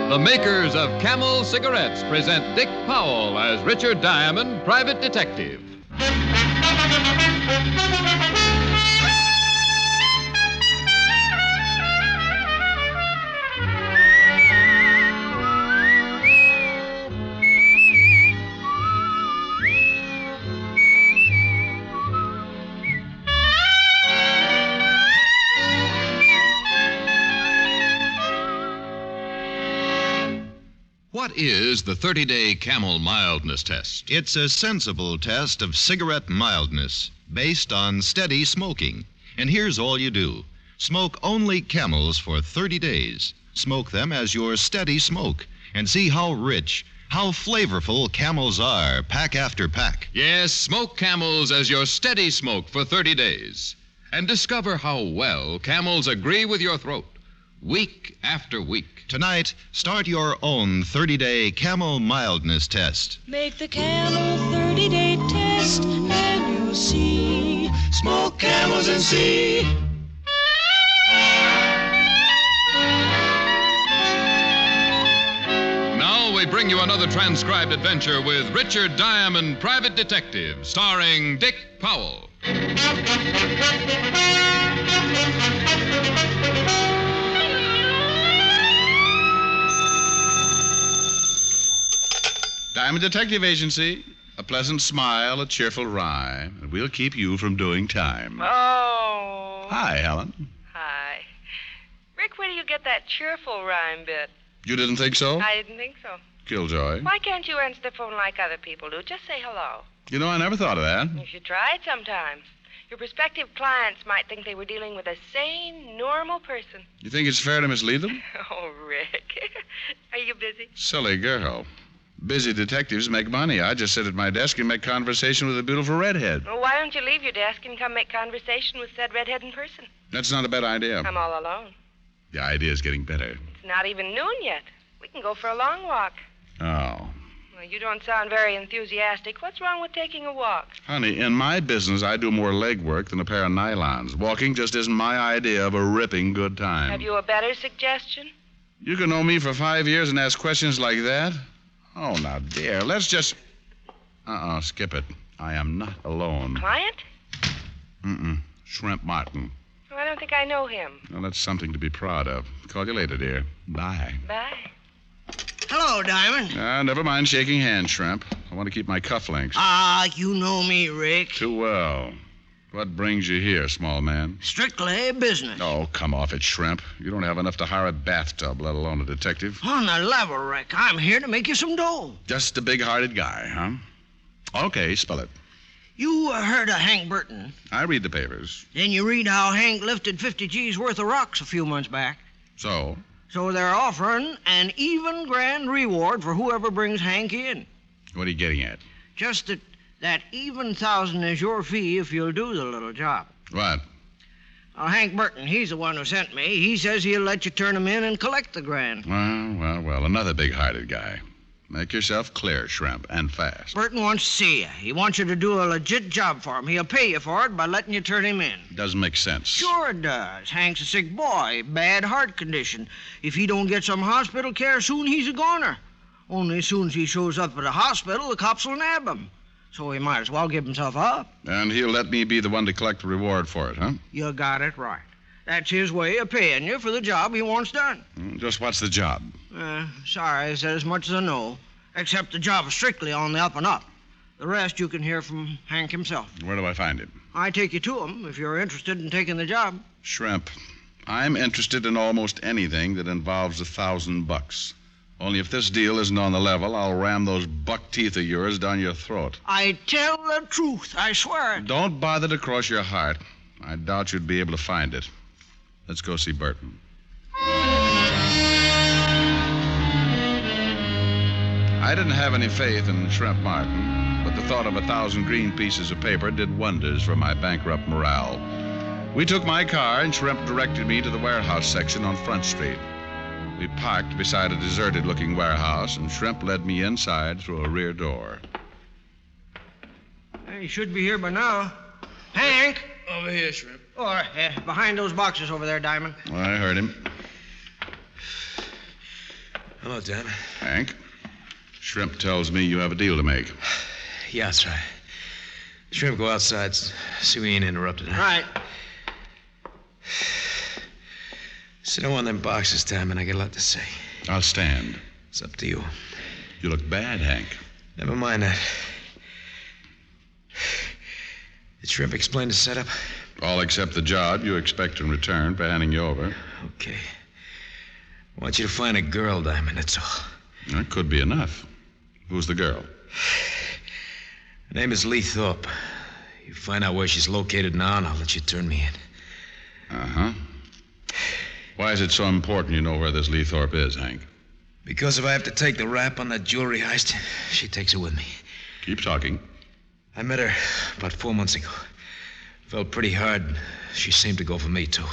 The makers of Camel cigarettes present Dick Powell as Richard Diamond, private detective. What is the 30-day Camel mildness test? It's a sensible test of cigarette mildness based on steady smoking. And here's all you do. Smoke only Camels for 30 days. Smoke them as your steady smoke. And see how rich, how flavorful Camels are, pack after pack. Yes, smoke Camels as your steady smoke for 30 days. And discover how well Camels agree with your throat, week after week. Tonight, start your own 30-day Camel mildness test. Make the Camel 30-day test, and you'll see. Smoke Camels and see. Now we bring you another transcribed adventure with Richard Diamond, private detective, starring Dick Powell. Diamond Detective Agency. A pleasant smile, a cheerful rhyme, and we'll keep you from doing time. Oh. Hi, Helen. Hi. Rick, where do you get that cheerful rhyme bit? You didn't think so? I didn't think so. Killjoy. Why can't you answer the phone like other people do? Just say hello. You know, I never thought of that. You should try it sometime. Your prospective clients might think they were dealing with a sane, normal person. You think it's fair to mislead them? Oh, Rick. Are you busy? Silly girl. Busy detectives make money. I just sit at my desk and make conversation with a beautiful redhead. Well, why don't you leave your desk and come make conversation with said redhead in person? That's not a bad idea. I'm all alone. The idea's getting better. It's not even noon yet. We can go for a long walk. Oh. Well, you don't sound very enthusiastic. What's wrong with taking a walk? Honey, in my business, I do more leg work than a pair of nylons. Walking just isn't my idea of a ripping good time. Have you a better suggestion? You can know me for 5 years and ask questions like that? Oh, now, dear, let's just... skip it. I am not alone. Client? Shrimp Martin. Well, I don't think I know him. Well, that's something to be proud of. Call you later, dear. Bye. Bye. Hello, Diamond. Never mind shaking hands, Shrimp. I want to keep my cufflinks. You know me, Rick. Too well. What brings you here, small man? Strictly business. Oh, come off it, Shrimp. You don't have enough to hire a bathtub, let alone a detective. On the level, Rick, I'm here to make you some dough. Just a big-hearted guy, huh? Okay, spell it. You heard of Hank Burton. I read the papers. Then you read how Hank lifted 50 G's worth of rocks a few months back. So? So they're offering an even grand reward for whoever brings Hank in. What are you getting at? Just that even 1,000 is your fee if you'll do the little job. What? Hank Burton, he's the one who sent me. He says he'll let you turn him in and collect the grand. Well, another big-hearted guy. Make yourself clear, Shrimp, and fast. Burton wants to see you. He wants you to do a legit job for him. He'll pay you for it by letting you turn him in. Doesn't make sense. Sure it does. Hank's a sick boy, bad heart condition. If he don't get some hospital care soon, he's a goner. Only as soon as he shows up at the hospital, the cops will nab him. So he might as well give himself up. And he'll let me be the one to collect the reward for it, huh? You got it right. That's his way of paying you for the job he wants done. Just what's the job? Sorry, I said as much as I know. Except the job is strictly on the up and up. The rest you can hear from Hank himself. Where do I find him? I take you to him if you're interested in taking the job. Shrimp, I'm interested in almost anything that involves $1,000. Only if this deal isn't on the level, I'll ram those buck teeth of yours down your throat. I tell the truth, I swear it. Don't bother to cross your heart. I doubt you'd be able to find it. Let's go see Burton. I didn't have any faith in Shrimp Martin, but the thought of 1,000 green pieces of paper did wonders for my bankrupt morale. We took my car, and Shrimp directed me to the warehouse section on Front Street. We parked beside a deserted-looking warehouse, and Shrimp led me inside through a rear door. He should be here by now. Hank! Over here, Shrimp. Or behind those boxes over there, Diamond. I heard him. Hello, Dan. Hank, Shrimp tells me you have a deal to make. Yeah, that's right. Shrimp, go outside. See we ain't interrupted. Huh? Right. Sit on one of them boxes, Diamond. I got a lot to say. I'll stand. It's up to you. You look bad, Hank. Never mind that. Did Shrimp explain the setup? All except the job you expect in return for handing you over. Okay. I want you to find a girl, Diamond, that's all. That could be enough. Who's the girl? Her name is Lee Thorpe. You find out where she's located now, and I'll let you turn me in. Uh-huh. Why is it so important you know where this Lee Thorpe is, Hank? Because if I have to take the rap on that jewelry heist, she takes it with me. Keep talking. I met her about 4 months ago. Felt pretty hard. She seemed to go for me, too.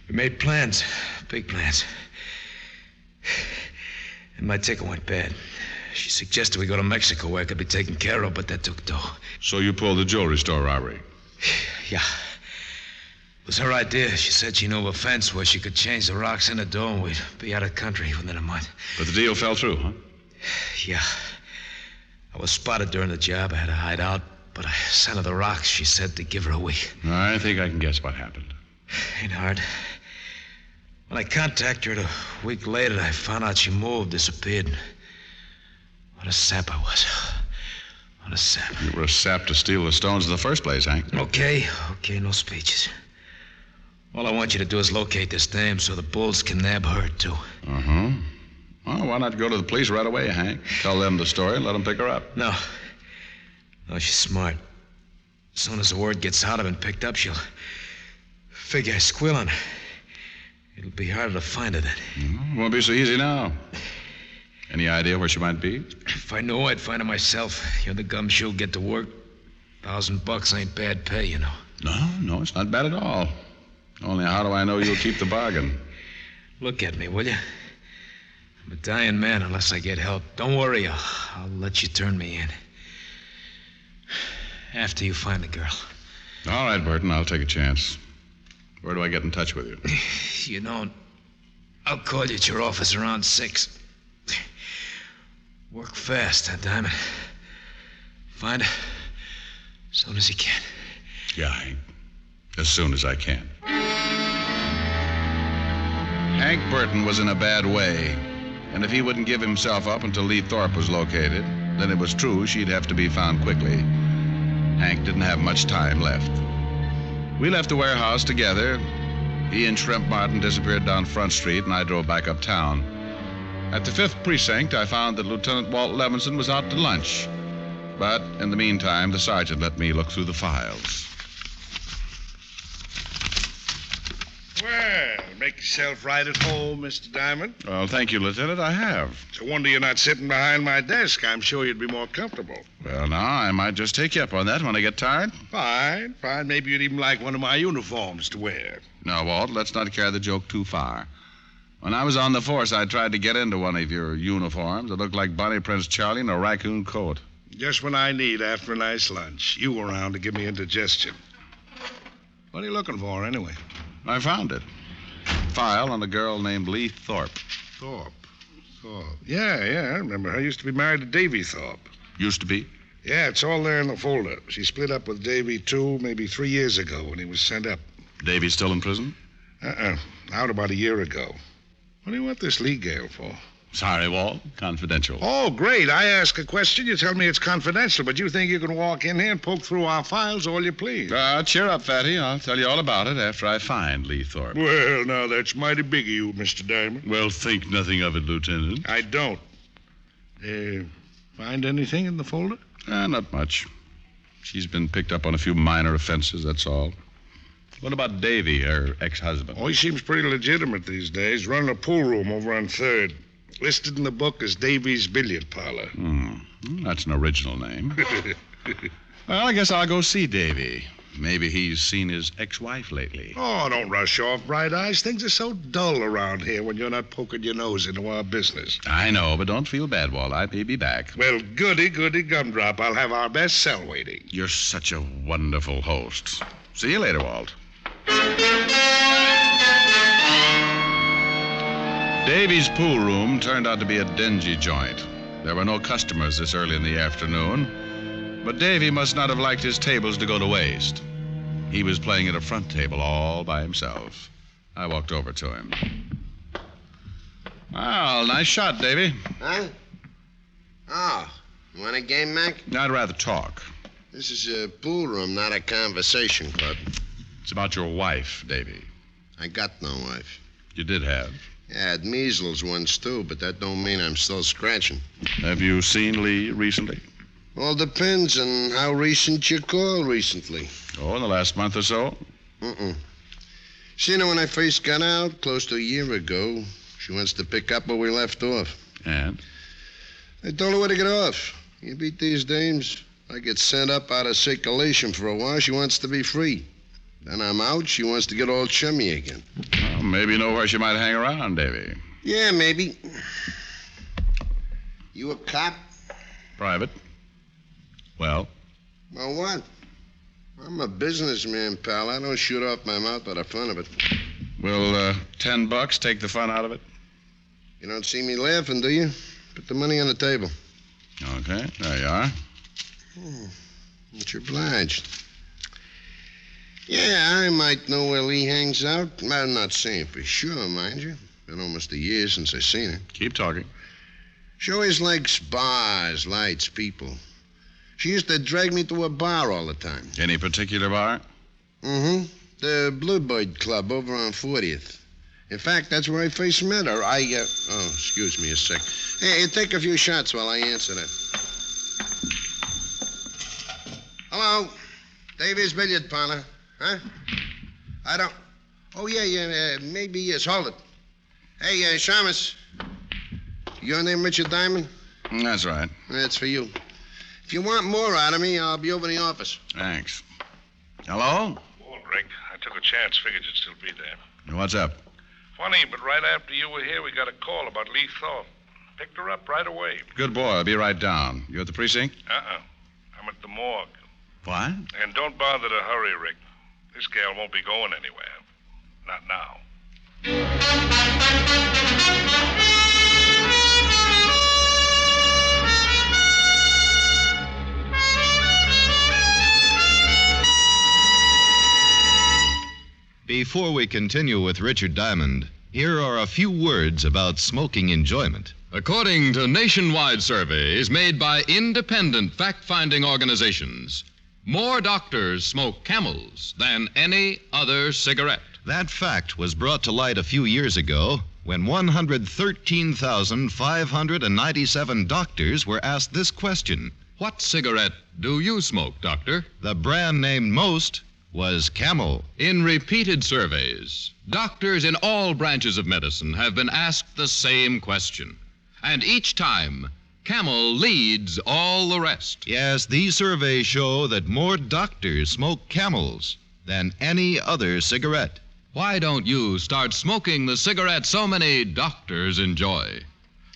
We made plans, big plans. And my ticket went bad. She suggested we go to Mexico where I could be taken care of, but that took dough. So you pulled the jewelry store robbery? Yeah. It was her idea. She said she knew of a fence where she could change the rocks in the dough and we'd be out of country within a month. But the deal fell through, huh? Yeah. I was spotted during the job. I had to hide out, but I sent her the rocks. She said to give her a week. I think I can guess what happened. Ain't hard. When I contacted her a week later, I found out she moved, disappeared. What a sap I was. What a sap. You were a sap to steal the stones in the first place, Hank. Okay, no speeches. All I want you to do is locate this dame so the bulls can nab her, too. Uh-huh. Well, why not go to the police right away, Hank? Tell them the story and let them pick her up. No, she's smart. As soon as the word gets out, I've been picked up, she'll figure I squeal on her. It'll be harder to find her then. Won't be so easy now. Any idea where she might be? If I knew, I'd find her myself. You're the gumshoe, get to work. $1,000 ain't bad pay, you know. No, it's not bad at all. Only how do I know you'll keep the bargain? Look at me, will you? I'm a dying man unless I get help. Don't worry, I'll let you turn me in. After you find the girl. All right, Burton, I'll take a chance. Where do I get in touch with you? You know, I'll call you at your office around 6. Work fast, huh, Diamond? Find her as soon as you can. Yeah, Hank. As soon as I can. Hank Burton was in a bad way. And if he wouldn't give himself up until Lee Thorpe was located, then it was true she'd have to be found quickly. Hank didn't have much time left. We left the warehouse together. He and Shrimp Martin disappeared down Front Street, and I drove back uptown. At the 5th Precinct, I found that Lieutenant Walt Levinson was out to lunch. But in the meantime, the sergeant let me look through the files. Well, make yourself right at home, Mr. Diamond. Well, thank you, Lieutenant. I have. It's a wonder you're not sitting behind my desk. I'm sure you'd be more comfortable. Well, now, I might just take you up on that when I get tired. Fine. Maybe you'd even like one of my uniforms to wear. Now, Walt, let's not carry the joke too far. When I was on the force, I tried to get into one of your uniforms. It looked like Bonnie Prince Charlie in a raccoon coat. Just when I need after a nice lunch. You around to give me indigestion. What are you looking for, anyway? I found it. File on a girl named Lee Thorpe. Thorpe. Yeah, I remember her. Used to be married to Davy Thorpe. Used to be? Yeah, it's all there in the folder. She split up with Davy, too, maybe 3 years ago when he was sent up. Davy's still in prison? Out about a year ago. What do you want this Lee gal for? Sorry, Walt. Confidential. Oh, great. I ask a question, you tell me it's confidential, but you think you can walk in here and poke through our files all you please. Cheer up, Fatty. I'll tell you all about it after I find Lee Thorpe. Well, now, that's mighty big of you, Mr. Diamond. Well, think nothing of it, Lieutenant. I don't. Find anything in the folder? Not much. She's been picked up on a few minor offenses, that's all. What about Davy, her ex-husband? Oh, he seems pretty legitimate these days. Running a pool room over on 3rd. Listed in the book as Davy's Billiard Parlor. That's an original name. Well, I guess I'll go see Davy. Maybe he's seen his ex-wife lately. Oh, don't rush off, Bright Eyes. Things are so dull around here when you're not poking your nose into our business. I know, but don't feel bad, Walt. I may be back. Well, goody gumdrop. I'll have our best cell waiting. You're such a wonderful host. See you later, Walt. Davy's pool room turned out to be a dingy joint. There were no customers this early in the afternoon, but Davy must not have liked his tables to go to waste. He was playing at a front table all by himself. I walked over to him. Well, nice shot, Davy. Huh? Oh, you want a game, Mac? I'd rather talk. This is a pool room, not a conversation club. It's about your wife, Davy. I got no wife. You did have. Yeah, I had measles once, too, but that don't mean I'm still scratching. Have you seen Lee recently? All depends on how recent you call recently. Oh, in the last month or so? Seen her when I first got out, close to a year ago. She wants to pick up where we left off. And? I told her where to get off. You beat these dames. I get sent up out of circulation for a while. She wants to be free. Then I'm out. She wants to get all chummy again. Well, maybe you know where she might hang around, Davy. Yeah, maybe. You a cop? Private. Well? Well, what? I'm a businessman, pal. I don't shoot off my mouth by the fun of it. Will $10 take the fun out of it? You don't see me laughing, do you? Put the money on the table. Okay, there you are. Much obliged. Yeah, I might know where Lee hangs out. I'm not saying for sure, mind you. Been almost a year since I seen her. Keep talking. She always likes bars, lights, people. She used to drag me to a bar all the time. Any particular bar? The Bluebird Club over on 40th. In fact, that's where I first met her. Excuse me a sec. Hey, take a few shots while I answer that. Hello? Davy's billiard parlor. Huh? I don't... Oh, yeah, maybe yes. Hold it. Hey, Shamus. Your name Richard Diamond? That's right. That's for you. If you want more out of me, I'll be over in the office. Thanks. Hello? Walt, Rick. I took a chance. Figured you'd still be there. What's up? Funny, but right after you were here, we got a call about Lee Thorpe. Picked her up right away. Good boy. I'll be right down. You at the precinct? I'm at the morgue. What? And don't bother to hurry, Rick. This gal won't be going anywhere. Not now. Before we continue with Richard Diamond, here are a few words about smoking enjoyment. According to nationwide surveys made by independent fact-finding organizations, more doctors smoke Camels than any other cigarette. That fact was brought to light a few years ago when 113,597 doctors were asked this question. What cigarette do you smoke, doctor? The brand named most was Camel. In repeated surveys, doctors in all branches of medicine have been asked the same question. And each time, Camel leads all the rest. Yes, these surveys show that more doctors smoke Camels than any other cigarette. Why don't you start smoking the cigarette so many doctors enjoy?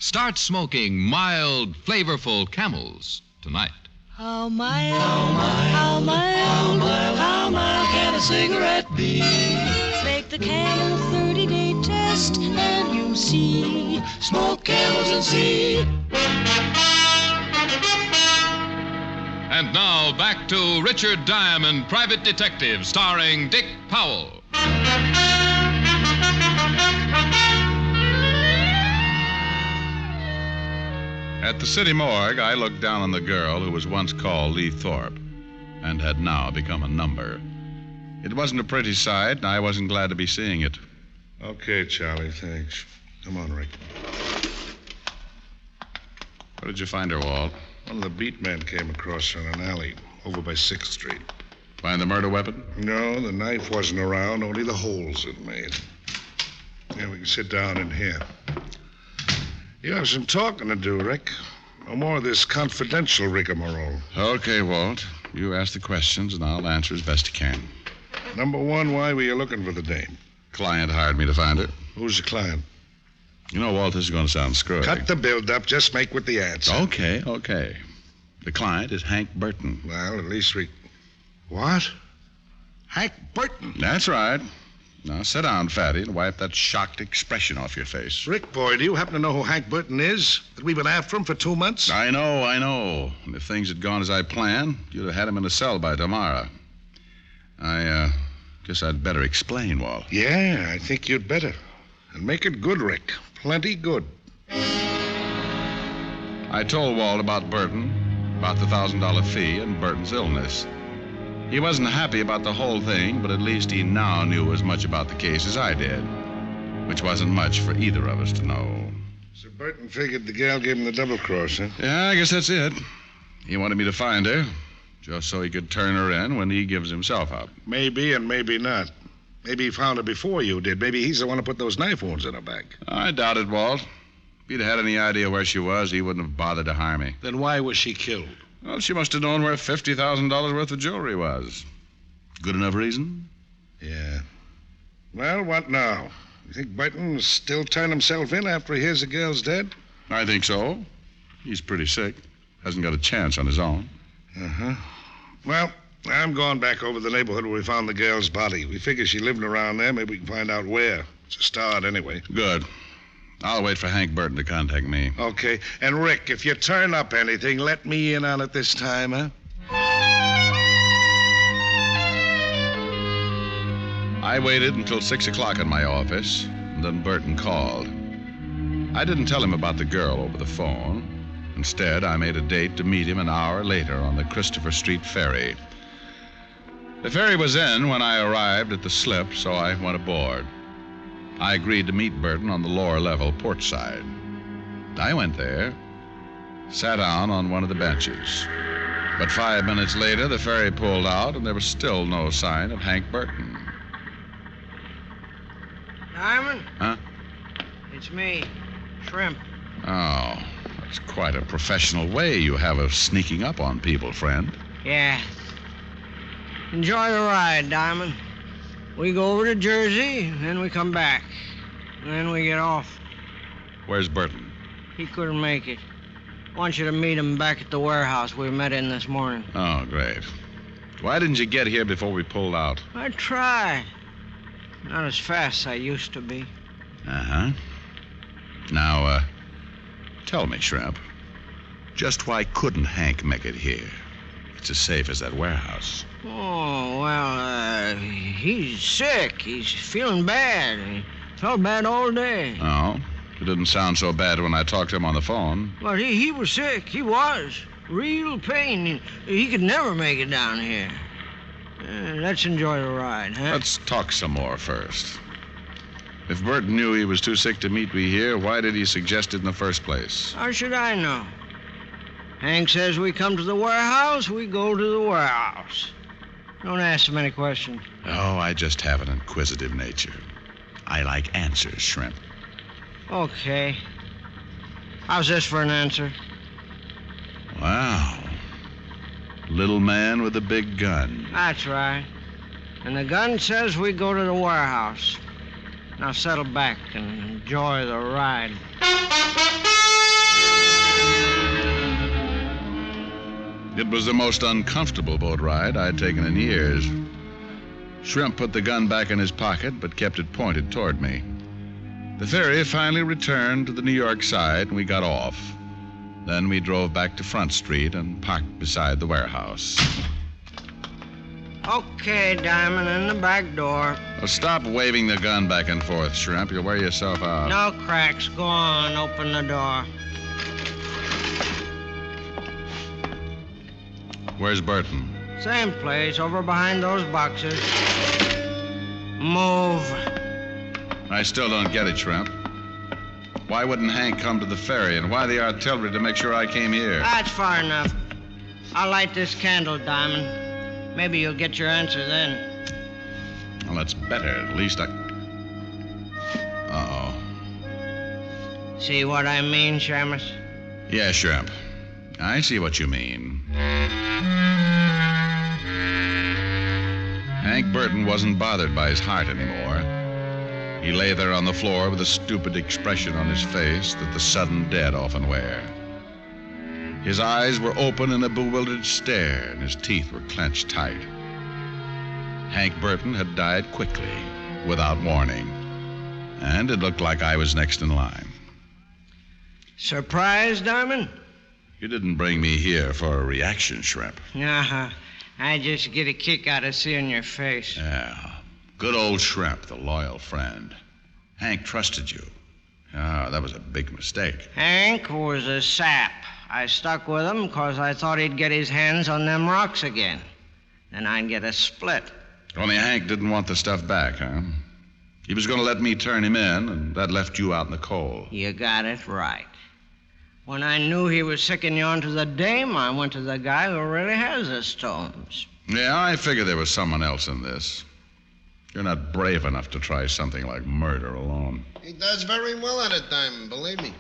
Start smoking mild, flavorful Camels tonight. How mild, how mild, how mild can a cigarette be? Make the Camel 30-day test and you'll see. Smoke Camels and see. And now back to Richard Diamond, Private Detective, starring Dick Powell. At the city morgue, I looked down on the girl who was once called Lee Thorpe and had now become a number. It wasn't a pretty sight, and I wasn't glad to be seeing it. Okay, Charlie, thanks. Come on, Rick. Where did you find her, Walt? One of the beat men came across her in an alley over by 6th Street. Find the murder weapon? No, the knife wasn't around, only the holes it made. Yeah, we can sit down in here. You have some talking to do, Rick. No more of this confidential rigmarole. Okay, Walt. You ask the questions, and I'll answer as best I can. Number one, why were you looking for the dame? Client hired me to find her. Who's the client? You know, Walt, this is going to sound screwy. Cut the build-up. Just make with the answer. Okay. The client is Hank Burton. Well, at least we... What? Hank Burton? That's right. Now, sit down, Fatty, and wipe that shocked expression off your face. Rick, boy, do you happen to know who Hank Burton is? That we've been after him for 2 months? I know. And if things had gone as I planned, you'd have had him in a cell by tomorrow. I guess I'd better explain, Walt. Yeah, I think you'd better. And make it good, Rick. Plenty good. I told Walt about Burton, about the $1,000 fee, and Burton's illness. He wasn't happy about the whole thing, but at least he now knew as much about the case as I did, which wasn't much for either of us to know. So Burton figured the gal gave him the double cross, huh? Yeah, I guess that's it. He wanted me to find her, just so he could turn her in when he gives himself up. Maybe and maybe not. Maybe he found her before you did. Maybe he's the one who put those knife wounds in her back. I doubt it, Walt. If he'd had any idea where she was, he wouldn't have bothered to harm me. Then why was she killed? Well, she must have known where $50,000 worth of jewelry was. Good enough reason? Yeah. Well, what now? You think Burton will still turn himself in after he hears the girl's dead? I think so. He's pretty sick. Hasn't got a chance on his own. Uh-huh. Well, I'm going back over the neighborhood where we found the girl's body. We figure she lived around there. Maybe we can find out where. It's a start, anyway. Good. I'll wait for Hank Burton to contact me. Okay. And, Rick, if you turn up anything, let me in on it this time, huh? I waited until 6 o'clock in my office, and then Burton called. I didn't tell him about the girl over the phone. Instead, I made a date to meet him an hour later on the Christopher Street ferry. The ferry was in when I arrived at the slip, so I went aboard. I agreed to meet Burton on the lower level port side. I went there, sat down on one of the benches. But 5 minutes later, the ferry pulled out, and there was still no sign of Hank Burton. Diamond? Huh? It's me, Shrimp. Oh, that's quite a professional way you have of sneaking up on people, friend. Yeah. Enjoy the ride, Diamond. We go over to Jersey, then we come back. And then we get off. Where's Burton? He couldn't make it. Want you to meet him back at the warehouse we met in this morning. Oh, great. Why didn't you get here before we pulled out? I tried. Not as fast as I used to be. Uh-huh. Now, tell me, Shrimp, just why couldn't Hank make it here? It's as safe as that warehouse. Oh, well, he's sick. He's feeling bad. He felt bad all day. Oh? It didn't sound so bad when I talked to him on the phone. But he was sick. He was. Real pain. He could never make it down here. Let's enjoy the ride, huh? Let's talk some more first. If Burton knew he was too sick to meet me here, why did he suggest it in the first place? How should I know? Hank says we come to the warehouse, we go to the warehouse. Don't ask so many questions. Oh, I just have an inquisitive nature. I like answers, Shrimp. Okay. How's this for an answer? Wow. Little man with a big gun. That's right. And the gun says we go to the warehouse. Now settle back and enjoy the ride. It was the most uncomfortable boat ride I'd taken in years. Shrimp put the gun back in his pocket, but kept it pointed toward me. The ferry finally returned to the New York side, and we got off. Then we drove back to Front Street and parked beside the warehouse. Okay, Diamond, in the back door. Well, stop waving the gun back and forth, Shrimp. You'll wear yourself out. No cracks. Go on, open the door. Where's Burton? Same place, over behind those boxes. Move. I still don't get it, Shrimp. Why wouldn't Hank come to the ferry, and why the artillery to make sure I came here? That's far enough. I'll light this candle, Diamond. Maybe you'll get your answer then. Well, that's better. At least I... Uh-oh. See what I mean, Shamus? Yeah, Shrimp. I see what you mean. Hank Burton wasn't bothered by his heart anymore. He lay there on the floor with a stupid expression on his face that the sudden dead often wear. His eyes were open in a bewildered stare, and his teeth were clenched tight. Hank Burton had died quickly, without warning. And it looked like I was next in line. Surprise, Diamond? You didn't bring me here for a reaction, Shrimp. Uh-huh. I just get a kick out of seeing your face. Yeah. Good old Shrimp, the loyal friend. Hank trusted you. Ah, that was a big mistake. Hank was a sap. I stuck with him because I thought he'd get his hands on them rocks again. Then I'd get a split. Only Hank didn't want the stuff back, huh? He was going to let me turn him in, and that left you out in the cold. You got it right. When I knew he was sicking you onto the dame, I went to the guy who really has the stones. Yeah, I figured there was someone else in this. You're not brave enough to try something like murder alone. He does very well at it, Diamond, believe me.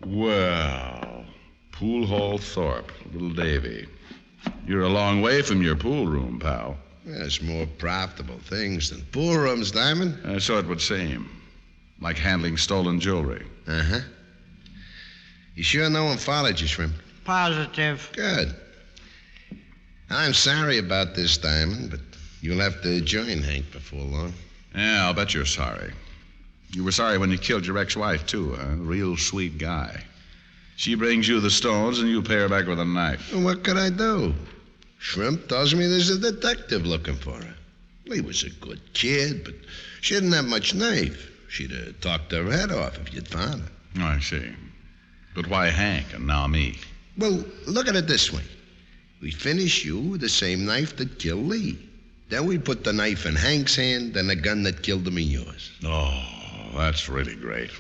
Well, Pool Hall Thorpe, little Davy. You're a long way from your pool room, pal. There's more profitable things than pool rooms, Diamond. So it would seem. Like handling stolen jewelry. Uh-huh. You sure no one followed you, Shrimp? Positive. Good. I'm sorry about this, Diamond, but you'll have to join Hank before long. Yeah, I'll bet you're sorry. You were sorry when you killed your ex-wife, too, huh? Real sweet guy. She brings you the stones, and you pay her back with a knife. Well, what could I do? Shrimp tells me there's a detective looking for her. He was a good kid, but she didn't have much knife. She'd have talked her head off if you'd found her. Oh, I see. But why Hank and now me? Well, look at it this way. We finish you with the same knife that killed Lee. Then we put the knife in Hank's hand and the gun that killed him in yours. Oh, that's really great.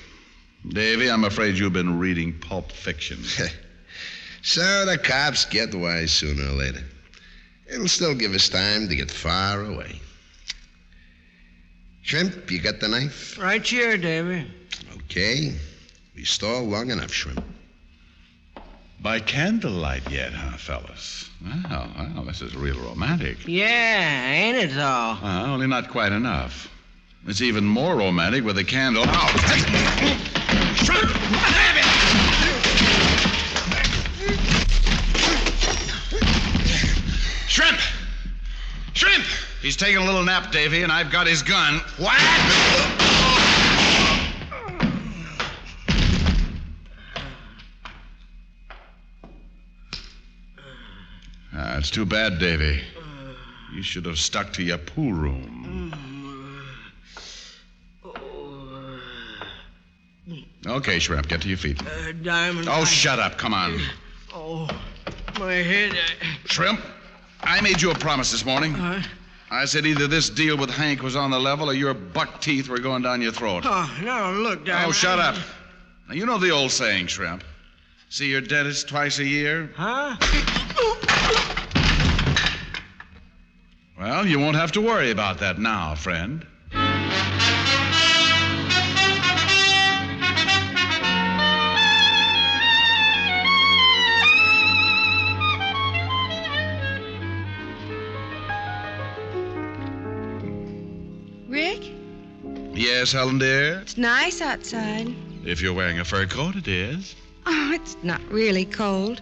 Davy, I'm afraid you've been reading Pulp Fiction. So the cops get wise sooner or later. It'll still give us time to get far away. Shrimp, you got the knife? Right here, Davy. Okay. We stalled long enough, Shrimp. By candlelight yet, huh, fellas? Well, this is real romantic. Yeah, ain't it, though? Only not quite enough. It's even more romantic with a candle. Shrimp! Shrimp! Shrimp! He's taking a little nap, Davy, and I've got his gun. What? It's too bad, Davy. You should have stuck to your pool room. Okay, Shrimp, get to your feet. Diamond. Oh, shut up. Come on. Oh, my head. Shrimp, I made you a promise this morning. I said either this deal with Hank was on the level or your buck teeth were going down your throat. Oh, no, look, Diamond. Oh, shut up. Now, you know the old saying, Shrimp. See your dentist twice a year? Huh? Well, you won't have to worry about that now, friend. Rick? Yes, Helen, dear? It's nice outside. If you're wearing a fur coat, it is. Oh, it's not really cold.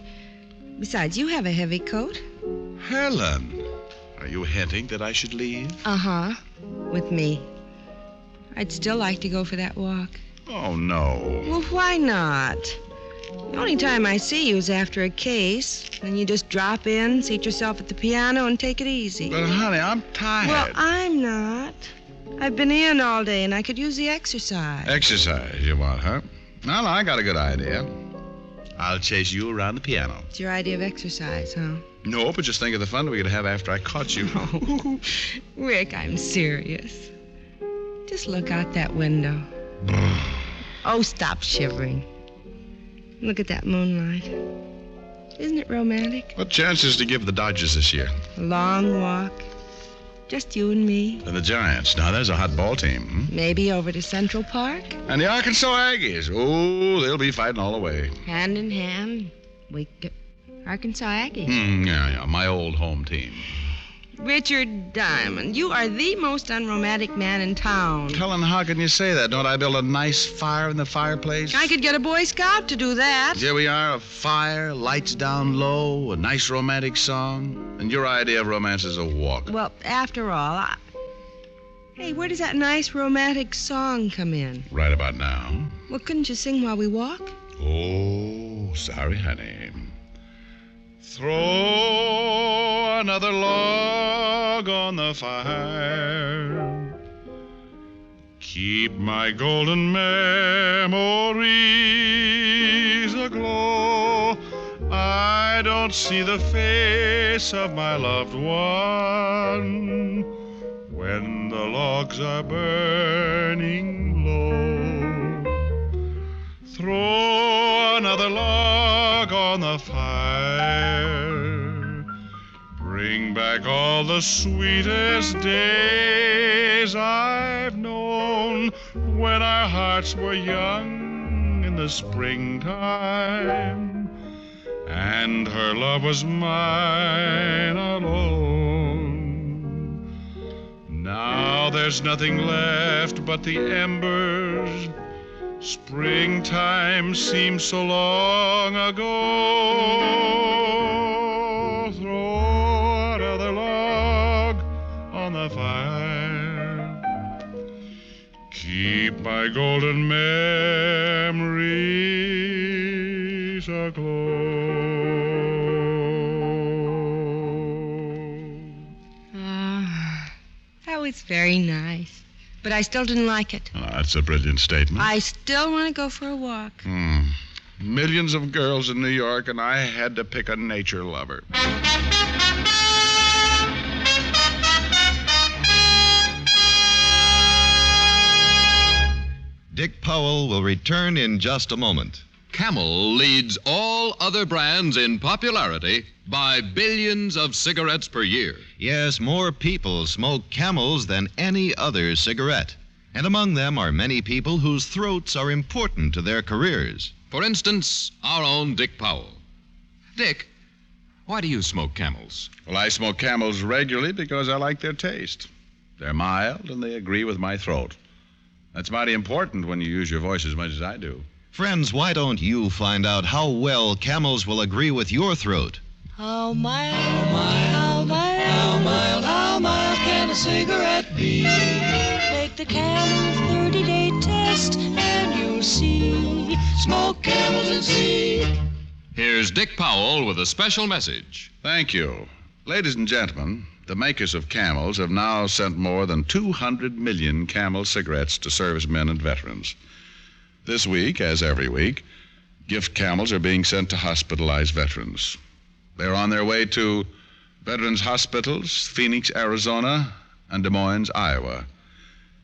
Besides, you have a heavy coat. Helen, are you hinting that I should leave? Uh-huh. With me. I'd still like to go for that walk. Oh, no. Well, why not? The only time I see you is after a case. Then you just drop in, seat yourself at the piano, and take it easy. But, honey, I'm tired. Well, I'm not. I've been in all day, and I could use the exercise. Exercise, you want, huh? Well, I got a good idea. I'll chase you around the piano. It's your idea of exercise, huh? No, but just think of the fun we could have after I caught you. Oh, Rick, I'm serious. Just look out that window. Oh, stop shivering. Look at that moonlight. Isn't it romantic? What chances to give the Dodgers this year? A long walk. Just you and me. And the Giants. Now, there's a hot ball team. Maybe over to Central Park. And the Arkansas Aggies. Oh, they'll be fighting all the way. Hand in hand. We get Arkansas Aggies. Yeah, my old home team. Richard Diamond, you are the most unromantic man in town. Helen, how can you say that? Don't I build a nice fire in the fireplace? I could get a Boy Scout to do that. Here we are, a fire, lights down low, a nice romantic song. And your idea of romance is a walk. Well, after all, Hey, where does that nice romantic song come in? Right about now. Well, couldn't you sing while we walk? Oh, sorry, honey. Throw another log on the fire. Keep my golden memories aglow. I don't see the face of my loved one when the logs are burning low. Throw another log on the fire. Bring back all the sweetest days I've known when our hearts were young in the springtime and her love was mine alone. Now there's nothing left but the embers. Springtime seems so long ago. Throw another log on the fire. Keep my golden memories aglow. That was very nice. But I still didn't like it. Oh, that's a brilliant statement. I still want to go for a walk. Millions of girls in New York, and I had to pick a nature lover. Dick Powell will return in just a moment. Camel leads all other brands in popularity by billions of cigarettes per year. Yes, more people smoke Camels than any other cigarette. And among them are many people whose throats are important to their careers. For instance, our own Dick Powell. Dick, why do you smoke Camels? Well, I smoke Camels regularly because I like their taste. They're mild and they agree with my throat. That's mighty important when you use your voice as much as I do. Friends, why don't you find out how well Camels will agree with your throat? How mild, how mild can a cigarette be? Take the Camel 30-day test and you'll see. Smoke Camels and see. Here's Dick Powell with a special message. Thank you. Ladies and gentlemen, the makers of Camels have now sent more than 200 million Camel cigarettes to servicemen and veterans. This week, as every week, gift Camels are being sent to hospitalized veterans. They're on their way to Veterans Hospitals, Phoenix, Arizona, and Des Moines, Iowa.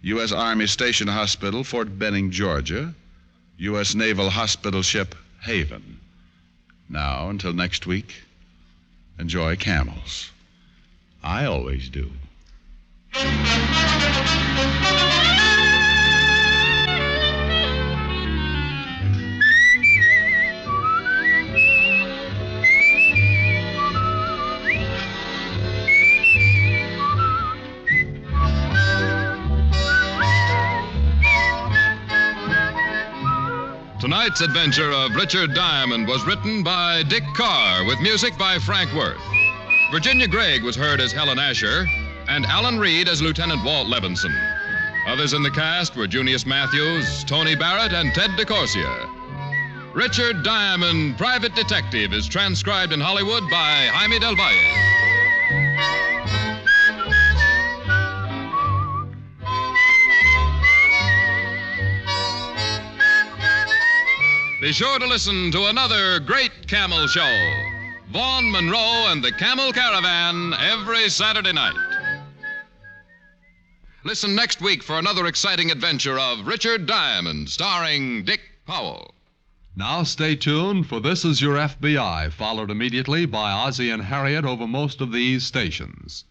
U.S. Army Station Hospital, Fort Benning, Georgia. U.S. Naval Hospital Ship Haven. Now, until next week, enjoy Camels. I always do. Tonight's adventure of Richard Diamond was written by Dick Carr with music by Frank Worth. Virginia Gregg was heard as Helen Asher and Alan Reed as Lieutenant Walt Levinson. Others in the cast were Junius Matthews, Tony Barrett, and Ted DeCorsia. Richard Diamond, Private Detective, is transcribed in Hollywood by Jaime Del Valle. Be sure to listen to another great Camel show, Vaughn Monroe and the Camel Caravan, every Saturday night. Listen next week for another exciting adventure of Richard Diamond, starring Dick Powell. Now stay tuned, for This Is Your FBI, followed immediately by Ozzie and Harriet over most of these stations.